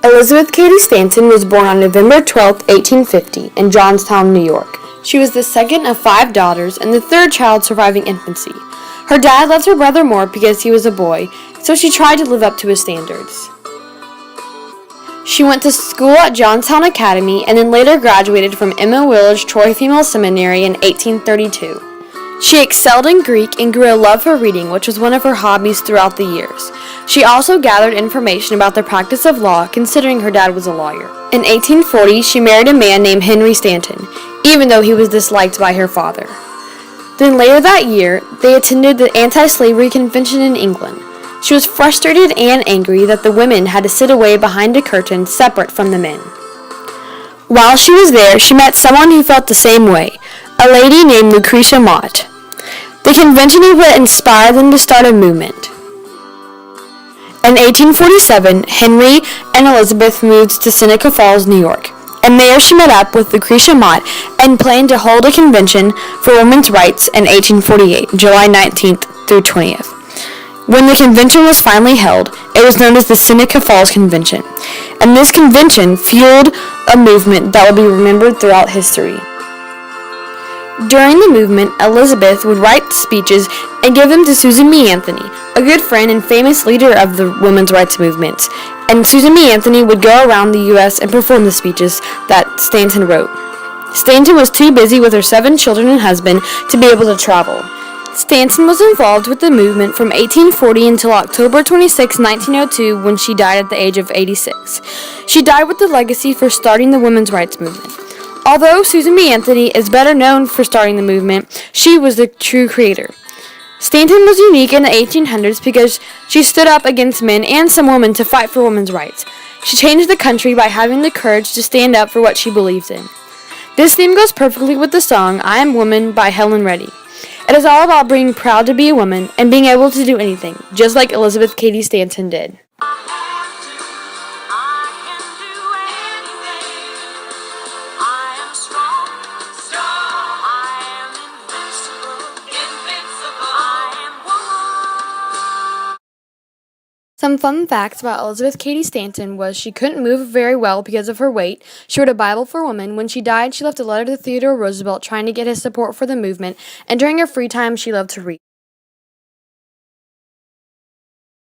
Elizabeth Cady Stanton was born on November 12, 1850, in Johnstown, New York. She was the second of 5 daughters and the third child surviving infancy. Her dad loved her brother more because he was a boy, so she tried to live up to his standards. She went to school at Johnstown Academy and then later graduated from Emma Willard's Troy Female Seminary in 1832. She excelled in Greek and grew a love for reading, which was one of her hobbies throughout the years. She also gathered information about the practice of law, considering her dad was a lawyer. In 1840, she married a man named Henry Stanton, even though he was disliked by her father. Then later that year, they attended the anti-slavery convention in England. She was frustrated and angry that the women had to sit away behind a curtain separate from the men. While she was there, she met someone who felt the same way, a lady named Lucretia Mott. The convention would inspire them to start a movement. In 1847, Henry and Elizabeth moved to Seneca Falls, New York, and there she met up with Lucretia Mott and planned to hold a convention for women's rights in 1848, July 19th through 20th. When the convention was finally held, it was known as the Seneca Falls Convention, and this convention fueled a movement that will be remembered throughout history. During the movement, Elizabeth would write speeches and give them to Susan B. Anthony, a good friend and famous leader of the women's rights movement, and Susan B. Anthony would go around the U.S. and perform the speeches that Stanton wrote. Stanton was too busy with her 7 children and husband to be able to travel. Stanton was involved with the movement from 1840 until October 26, 1902, when she died at the age of 86. She died with the legacy for starting the women's rights movement. Although Susan B. Anthony is better known for starting the movement, she was the true creator. Stanton was unique in the 1800s because she stood up against men and some women to fight for women's rights. She changed the country by having the courage to stand up for what she believes in. This theme goes perfectly with the song I Am Woman by Helen Reddy. It is all about being proud to be a woman and being able to do anything, just like Elizabeth Cady Stanton did. Some fun facts about Elizabeth Cady Stanton was she couldn't move very well because of her weight. She wrote a Bible for women. When she died, she left a letter to Theodore Roosevelt trying to get his support for the movement, and during her free time, she loved to read.